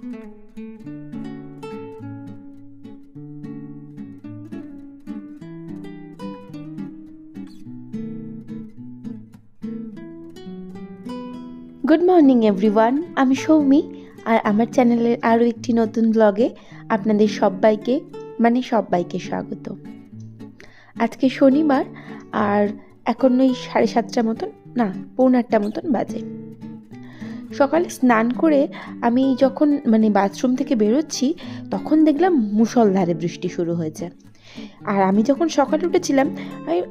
Good morning everyone, আমি সৌমি আর আমার চ্যানেলের আরও একটি নতুন ব্লগে আপনাদের সবাইকে স্বাগত। আজকে শনিবার আর এখন ওই 7:30 মতন, না 7:45 মতন বাজে। সকালে স্নান করে আমি যখন বাথরুম থেকে বেরোচ্ছি তখন দেখলাম মুষলধারে বৃষ্টি শুরু হয়েছে। আর আমি যখন সকালে উঠেছিলাম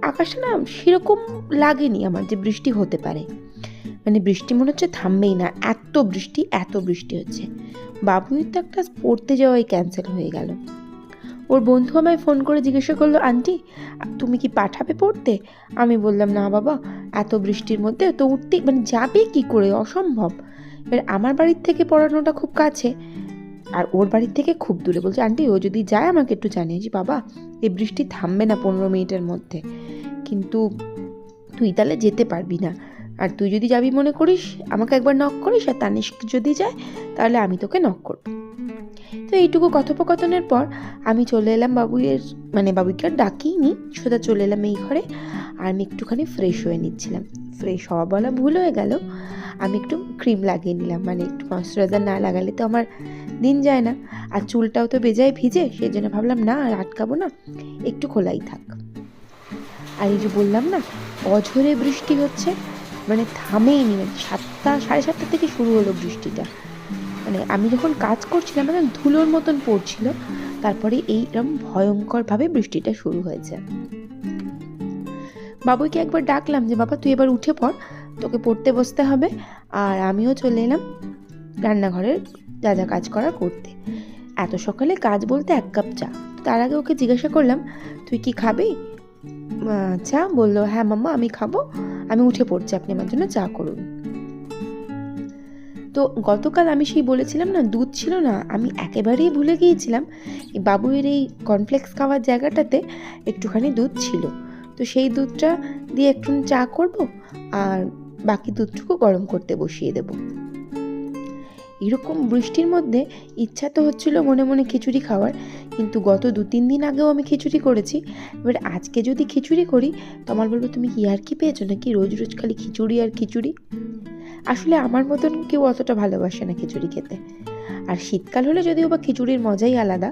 আকাশটা না সেরকম লাগেনি আমার যে বৃষ্টি হতে পারে, বৃষ্টি মনে হচ্ছে থামবেই না, এত বৃষ্টি হচ্ছে। বাবুই তো একটা পড়তে যাওয়াই ক্যান্সেল হয়ে গেল। ওর বন্ধু আমায় ফোন করে জিজ্ঞাসা করলো, আন্টি তুমি কি পাঠাবে পড়তে? আমি বললাম না বাবা, এত বৃষ্টির মধ্যে তো উঠতে যাবে কি করে, অসম্ভব। এবার আমার বাড়ির থেকে পড়ানোটা খুব কাছে আর ওর বাড়ির থেকে খুব দূরে। বলছে আন্টি ও যদি যায় আমাকে একটু জানিয়েছি। বাবা এই বৃষ্টি থামবে না 15 মিনিটের মধ্যে, কিন্তু তুই তাহলে যেতে পারবি না, আর তুই যদি যাবি মনে করিস আমাকে একবার নক করিস, আর তানিষ্ক যদি যায় তাহলে আমি তোকে নক করব। তো এইটুকু কথোপকথনের পর আমি চলে এলাম বাবুইকে আর ডাকিনি, সোজা চলে এলাম এই ঘরে। আর আমি একটুখানি ফ্রেশ হয়ে নিচ্ছিলাম। ফ্রেশ হওয়া বলা ভুল হয়ে গেল, আমি একটু ক্রিম লাগিয়ে নিলাম, একটু ময়শ্চারাইজার না লাগালে তো আমার দিন যায় না। আর চুলটাও তো বেজায় ভিজে, সেই জন্য ভাবলাম না আর আটকাবো না, একটু খোলাই থাক। আর এই যে বললাম না অঝরে বৃষ্টি হচ্ছে, থামেইনি। 7:30 থেকে শুরু হলো বৃষ্টিটা। আমি যখন কাজ করছিলাম ধুলোর মতন পড়ছিল, তারপরে এইরকম ভয়ঙ্করভাবে বৃষ্টিটা শুরু হয়েছে। বাবুইকে একবার ডাকলাম যে বাবা তুই এবার উঠে পড়, তোকে পড়তে বসতে হবে। আর আমিও চলে এলাম রান্নাঘরের যা যা কাজ করার করতে। এত সকালে কাজ বলতে 1 কাপ চা। তার আগে ওকে জিজ্ঞাসা করলাম তুই কি খাবি? চা? বললো হ্যাঁ মাম্মা আমি খাবো, আমি উঠে পড়ছি, আপনি আমার জন্য চা করুন। তো গতকাল আমি সেই বলেছিলাম না দুধ ছিল না, আমি একেবারেই ভুলে গিয়েছিলাম এই বাবুয়ের এই কর্নফ্লেক্স খাওয়ার জায়গাটাতে একটুখানি দুধ ছিল। তো সেই দুধটা দিয়ে একটু চা করব আর বাকি দুধটুকু গরম করতে বসিয়ে দেব। এরকম বৃষ্টির মধ্যে ইচ্ছা তো হচ্ছিল মনে মনে খিচুড়ি খাওয়ার, কিন্তু গত 2-3 দিন আগেও আমি খিচুড়ি করেছি। এবার আজকে যদি খিচুড়ি করি তোমার বলবো তুমি কি আর কি পেয়েছো নাকি, রোজ রোজ খালি খিচুড়ি আর খিচুড়ি। আসলে আমার মতন কেউ অতটা ভালোবাসে না খিচুড়ি খেতে, আর শীতকাল হলে যদিও বা খিচুড়ির মজাই আলাদা।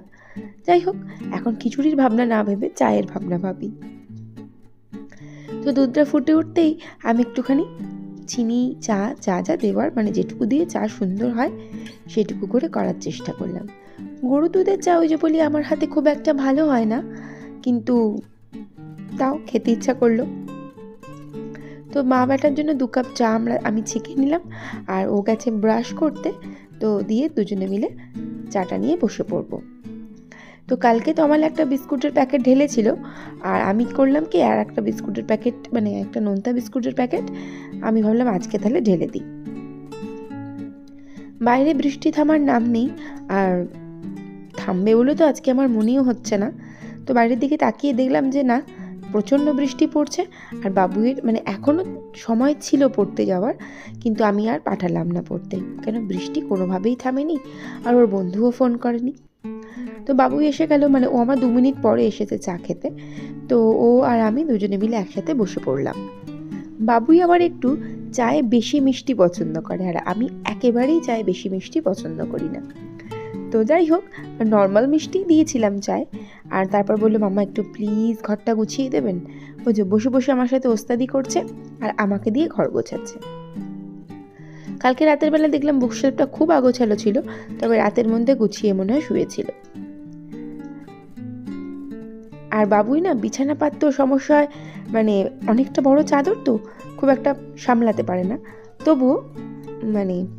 যাই হোক, এখন খিচুড়ির ভাবনা না ভেবে চায়ের ভাবনা ভাবি। তো দুধটা ফুটে উঠতেই আমি একটুখানি চিনি, চা যা যা দেওয়ার যেটুকু দিয়ে চা সুন্দর হয় সেটুকু করে করার চেষ্টা করলাম। গরু দুধের চা ওই যে বলি আমার হাতে খুব একটা ভালো হয় না, কিন্তু তাও খেতে ইচ্ছা করলো। তো মা বেটার জন্য 2 কাপ চা আমি ছেঁকে নিলাম, আর ও গেছে ব্রাশ করতে, তো দিয়ে দুজনে মিলে চাটা নিয়ে বসে পড়বো। তো কালকে তো আমার একটা বিস্কুটের প্যাকেট ঢেলেছিল, আর আমি করলাম কি আর একটা বিস্কুটের প্যাকেট একটা নোনতা বিস্কুটের প্যাকেট আমি ভাবলাম আজকে তাহলে ঢেলে দিই। বাইরে বৃষ্টি থামার নাম নেই, আর থামবে বলে তো আজকে আমার মনেও হচ্ছে না। তো বাইরের দিকে তাকিয়ে দেখলাম যে না, প্রচণ্ড বৃষ্টি পড়ছে। আর বাবুয়ের এখনও সময় ছিল পড়তে যাওয়ার, কিন্তু আমি আর পাঠালাম না পড়তে, কেন বৃষ্টি কোনোভাবেই থামেনি আর ওর বন্ধুও ফোন করেনি। তো বাবুই এসে গেল, ও আমার 2 মিনিট পরে এসেছে চা খেতে। তো ও আর আমি দুজনে মিলে একসাথে বসে পড়লাম। বাবুই আবার একটু চায়ে বেশি মিষ্টি পছন্দ করে, আর আমি একেবারেই চায়ে বেশি মিষ্টি পছন্দ করি না। তো যাই হোক, নর্মাল মিষ্টি দিয়েছিলাম চায়। আর তারপর বললো মাম্মা একটু প্লিজ ঘরটা গুছিয়ে দেবেন। ওই যে বসে বসে আমার সাথে ওস্তাদি করছে আর আমাকে দিয়ে ঘর গোছাচ্ছে। কালকে রাতের বেলা দেখলাম বুকশেলফটা খুব আগোছালো ছিল, তবে রাতের মধ্যে গুছিয়ে মনে হয় শুয়েছিল। আর বাবুই না বিছানা পাততে সমস্যা হয়, অনেকটা বড় চাদর তো খুব একটা সামলাতে পারে না, তবুও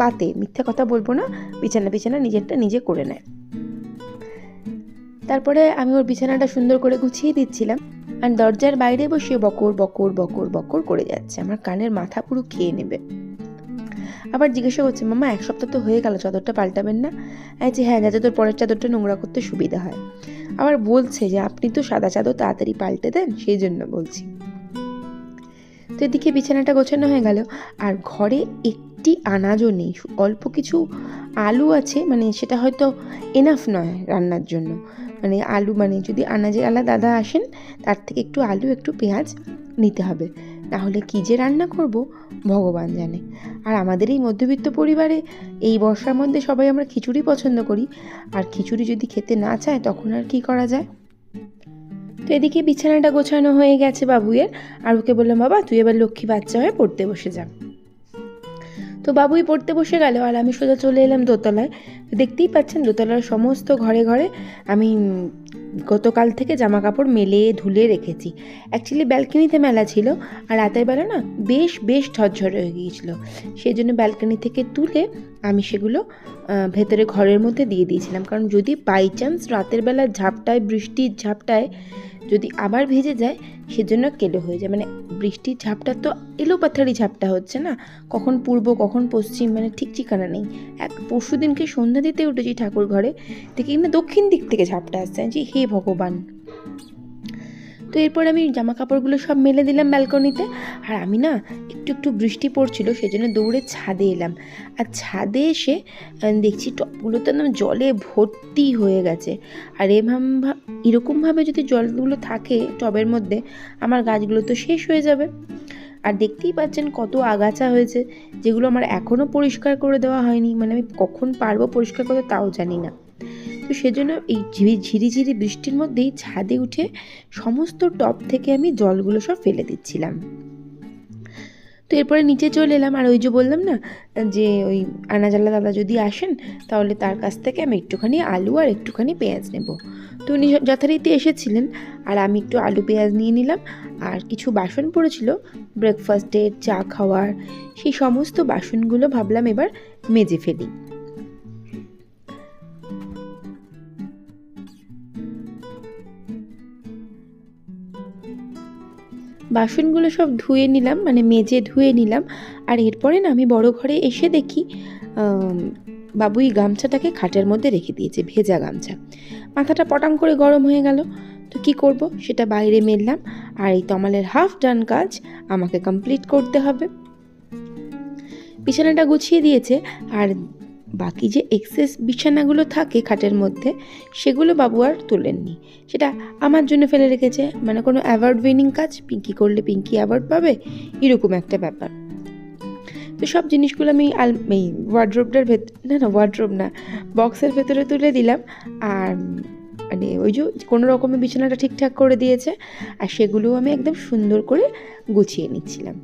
পাতে, মিথ্যা কথা বলবো না, বিছানা নিজেরটা নিজে করে নেয়। তারপরে আমি ওর বিছানাটা সুন্দর করে গুছিয়ে দিচ্ছিলাম, আর দরজার বাইরে বসে বকর বকর বকর বকর করে যাচ্ছে, আমার কানের মাথা পুরো খেয়ে নেবে। আবার জিজ্ঞাসা করছে মাম্মা 1 সপ্তাহ তো হয়ে গেল, চাদরটা পাল্টাবেন না? যে হ্যাঁ, যাতে তোর পরের চাদরটা নোংরা করতে সুবিধা হয়। আবার বলছে যে আপনি তো সাদা চাদর তাড়াতাড়ি পাল্টে দেন, সেই জন্য বলছি। তো এদিকে বিছানাটা গোছানো হয়ে গেল, আর ঘরে একটি আনাজও নেই, অল্প কিছু আলু আছে, মানে সেটা হয়তো এনাফ নয় রান্নার জন্য। মানে আলু, মানে যদি আনাজের আলা দাদা আসেন তার থেকে একটু আলু একটু পেঁয়াজ নিতে হবে, নাহলে কী যে রান্না করব ভগবান জানে। আর আমাদের এই মধ্যবিত্ত পরিবারে এই বর্ষার মধ্যে সবাই আমরা খিচুড়ি পছন্দ করি, আর খিচুড়ি যদি খেতে না চায় তখন আর কি করা যায়। তো এদিকে বিছানাটা গোছানো হয়ে গেছে বাবুয়ের, আর ওকে বললাম বাবা তুই এবার লক্ষ্মী বাচ্চা হয়ে পড়তে বসে যা। তো বাবুই পড়তে বসে গেল, আর আমি সোজা চলে এলাম দোতলায়। দেখতেই পাচ্ছেন দোতলার সমস্ত ঘরে ঘরে আমি গতকাল থেকে জামা কাপড় মেলে ধুলে রেখেছি। অ্যাকচুয়ালি ব্যালকনিতে মেলা ছিল, আর রাতের বেলা না বেশ ঝরঝরে হয়ে গিয়েছিলো, সেই জন্য ব্যালকনি থেকে তুলে আমি সেগুলো ভেতরে ঘরের মধ্যে দিয়ে দিয়েছিলাম। কারণ যদি বাই চান্স রাতের বেলা ঝাপটায়, বৃষ্টির ঝাপটায় যদি আবার ভেজে যায় সেজন্য কেলো হয়ে যায়। মানে বৃষ্টির ঝাপটা তো এলোপাথারি ঝাপটা হচ্ছে না, কখন পূর্ব কখন পশ্চিম মানে ঠিক ঠিকানা নেই। পরশু দিনকে সন্ধ্যা দিতে উঠেছি ঠাকুর ঘরে, দেখি না দক্ষিণ দিক থেকে ঝাপটা আসছে, যে হে ভগবান। তো এরপর আমি জামা কাপড়গুলো সব মেলে দিলাম ব্যালকনিতে, আর আমি না একটু বৃষ্টি পড়ছিল সেজন্য দৌড়ে ছাদে এলাম। আর ছাদে এসে দেখছি টবগুলো তো একদম জলে ভর্তি হয়ে গেছে। আর এরকমভাবে যদি জলগুলো থাকে টবের মধ্যে আমার গাছগুলো তো শেষ হয়ে যাবে। আর দেখতেই পাচ্ছেন কত আগাছা হয়েছে, যেগুলো আমার এখনও পরিষ্কার করে দেওয়া হয়নি, মানে আমি কখন পারবো পরিষ্কার করতে তাও জানি না। তো সেজন্য এই ঝিরিঝিরি বৃষ্টির মধ্যেই ছাদে উঠে সমস্ত টব থেকে আমি জলগুলো সব ফেলে দিচ্ছিলাম। তো এরপরে নিচে চলে এলাম, আর ওই যে বললাম না যে ওই আনাজাল্লা দাদা যদি আসেন তাহলে তার কাছ থেকে আমি একটুখানি আলু আর একটুখানি পেঁয়াজ নেব। তো উনি যথারীতি এসেছিলেন, আর আমি একটু আলু পেঁয়াজ নিয়ে নিলাম। আর কিছু বাসন পড়েছিল ব্রেকফাস্টের, চা খাওয়ার, সেই সমস্ত বাসনগুলো ভাবলাম এবার মেজে ফেলি। বাসনগুলো সব ধুয়ে নিলাম, মানে মেজে ধুয়ে নিলাম। আর এরপরে না আমি বড় ঘরে এসে দেখি বাবুই গামছাটাকে খাটের মধ্যে রেখে দিয়েছে, ভেজা গামছা। মাথাটা পটাং করে গরম হয়ে গেল, তো কি করব সেটা বাইরে মেললাম। আর এই তমালের হাফ ডান কাজ আমাকে কমপ্লিট করতে হবে। বিছানাটা গুছিয়ে দিয়েছে, আর বাকি যে এক্সেস বিছানাগুলো থাকে খাটের মধ্যে সেগুলো বাবু আর তোলেননি, সেটা আমার জন্য ফেলে রেখেছে। মানে কোনো অ্যাওয়ার্ড উইনিং কাজ, পিঙ্কি করলে পিঙ্কি অ্যাওয়ার্ড পাবে, এরকম একটা ব্যাপার। তো সব জিনিসগুলো আমি এই ওয়ার্ড্রোবটার ওয়ার্ড্রোব না, বক্সের ভেতরে তুলে দিলাম। আর মানে ওই যে কোনো রকমের বিছানাটা ঠিকঠাক করে দিয়েছে, আর সেগুলোও আমি একদম সুন্দর করে গুছিয়ে নিচ্ছিলাম।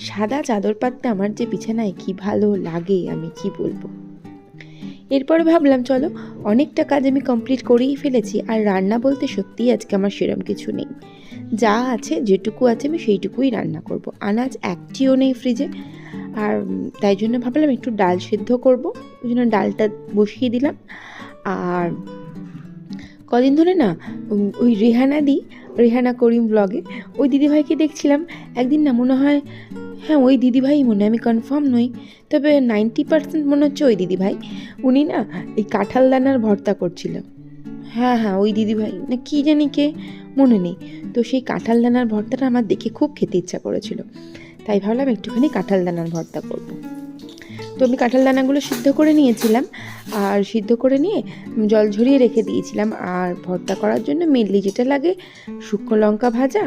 সাদা চাদর পাততে আমার যে বিছানায় কি ভালো লাগে আমি কি বলবো। এরপরে ভাবলাম চলো অনেকটা কাজ আমি কমপ্লিট করেই ফেলেছি, আর রান্না বলতে সত্যিই আজকে আমার সেরকম কিছু নেই, যা আছে যেটুকু আছে আমি সেইটুকুই রান্না করব। আনাজ একটিও নেই ফ্রিজে, আর তাই জন্য ভাবলাম একটু ডাল সেদ্ধ করব, ওই জন্য ডালটা বসিয়ে দিলাম। আর কদিন ধরে না ওই রেহানা করিম ব্লগে ওই দিদিভাইকে দেখছিলাম একদিন, না মনে হয় হ্যাঁ ওই দিদিভাই মনে হয়, আমি কনফার্ম নই, তবে 90% মনে হচ্ছে ওই দিদিভাই। উনি না এই কাঁঠাল দানার ভর্তা করছিল। হ্যাঁ ওই দিদিভাই না কি জানি কে, মনে নেই। তো সেই কাঁঠাল দানার ভর্তাটা আমার দেখে খুব খেতে ইচ্ছা করেছিল, তাই ভাবলাম একটুখানি কাঁঠাল দানার ভর্তা করব। তো আমি কাঁঠাল দানাগুলো সিদ্ধ করে নিয়েছিলাম, আর সিদ্ধ করে নিয়ে জল ঝরিয়ে রেখে দিয়েছিলাম। আর ভর্তা করার জন্য মেনলি যেটা লাগে শুকনো লঙ্কা ভাজা,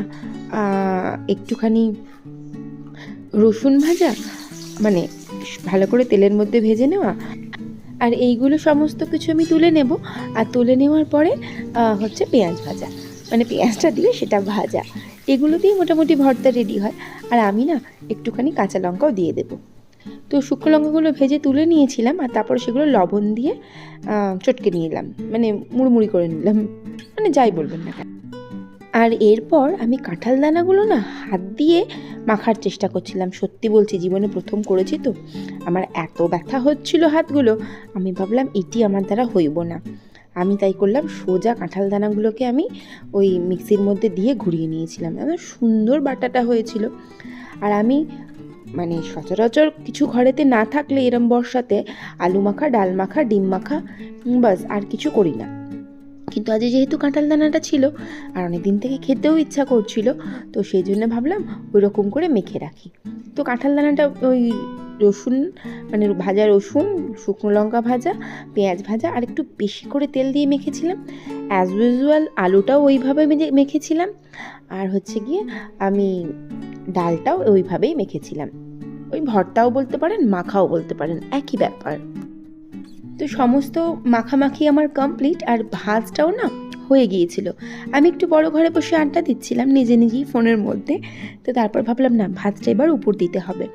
একটুখানি রসুন ভাজা, মানে ভালো করে তেলের মধ্যে ভেজে নেওয়া, আর এইগুলো সমস্ত কিছু আমি তুলে নেব। আর তুলে নেওয়ার পরে হচ্ছে পেঁয়াজ ভাজা, মানে পেঁয়াজটা দিয়ে সেটা ভাজা, এগুলো দিয়ে মোটামুটি ভর্তা রেডি হয়। আর আমি না একটুখানি কাঁচা লঙ্কাও দিয়ে দেবো। তো শুকনো লঙ্কাগুলো ভেজে তুলে নিয়েছিলাম, আর তারপর সেগুলো লবণ দিয়ে চটকে নিলাম, মানে মুড়মুড়ি করে নিলাম, মানে যাই বলবেন না। আর এরপর আমি কাঁঠাল দানাগুলো না হাত দিয়ে মাখার চেষ্টা করছিলাম। সত্যি বলছি জীবনে প্রথম করেছি তো, আমার এত ব্যথা হচ্ছিল হাতগুলো, আমি ভাবলাম এটি আমার দ্বারা হইব না। আমি তাই করলাম, সোজা কাঁঠাল দানাগুলোকে আমি ওই মিক্সির মধ্যে দিয়ে ঘুরিয়ে নিয়েছিলাম, এত সুন্দর বাটাটা হয়েছিল। আর আমি মানে সচরাচর কিছু ঘরেতে না থাকলে এরম বর্ষাতে আলু মাখা, ডাল মাখা, ডিম মাখা, বাস আর কিছু করি না। কিন্তু আজ যেহেতু কাঁঠাল দানাটা ছিল আর অনেক দিন থেকে খেতেও ইচ্ছা করছিল, তো সেই জন্য ভাবলাম ওই রকম করে মেখে রাখি। তো কাঁঠাল দানাটা ওই রসুন মানে ভাজা রসুন, শুকনো লঙ্কা ভাজা, পেঁয়াজ ভাজা আর একটু বেশি করে তেল দিয়ে মেখেছিলাম। অ্যাজ ইউজুয়াল আলুটাও ওইভাবে মেখেছিলাম, আর হচ্ছে গিয়ে আমি ডালটাও ওইভাবেই মেখেছিলাম। ওই ভর্তাও বলতে পারেন, মাখাও বলতে পারেন, একই ব্যাপার। তো সমস্ত মাখামাখি আমার কমপ্লিট, আর ভাজটাও না হয়ে গিয়েছিল। আমি একটু বড় ঘরে বসে আড্ডা দিচ্ছিলাম নিজে নিজেই ফোনের মধ্যে। তো তারপর ভাবলাম না, ভাতটা এবার উপর দিতে হবে।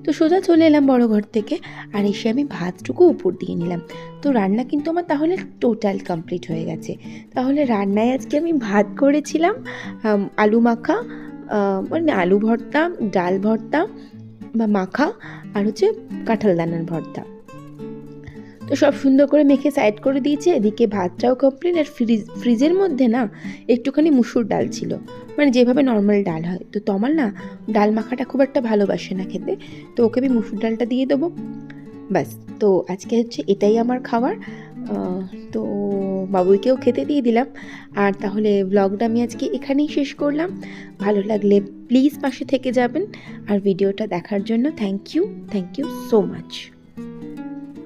তো সোজা চলে এলাম বড় ঘর থেকে, আর এসে আমি ভাতটুকু উপর দিয়ে নিলাম। তো রান্না কিন্তু আমার তাহলে টোটাল কমপ্লিট হয়ে গেছে। তাহলে রান্নায় আজকে আমি ভাত করেছিলাম, আলু মাখা, মানে আলু ভর্তা, ডাল ভর্তা বা মাখা, আর হচ্ছে কাঁঠাল দানার ভর্তা। তো সব সুন্দর করে মেখে সাইড করে দিয়েছি। এদিকে ভাতটাও কমপ্লিট, আর ফ্রিজের মধ্যে না একটুখানি মুসুর ডাল ছিল, মানে যেভাবে নর্মাল ডাল হয়। তো তোমার না ডাল মাখাটা খুব একটা ভালোবাসে না খেতে, তো ওকে আমি মুসুর ডালটা দিয়ে দেবো, ব্যাস। তো আজকে হচ্ছে এটাই আমার খাবার। তো বাবুইকেও খেতে দিয়ে দিলাম। আর তাহলে ব্লগটা আমি আজকে এখানেই শেষ করলাম। ভালো লাগলে প্লিজ পাশে থেকে যাবেন, আর ভিডিওটা দেখার জন্য থ্যাংক ইউ সো মাচ।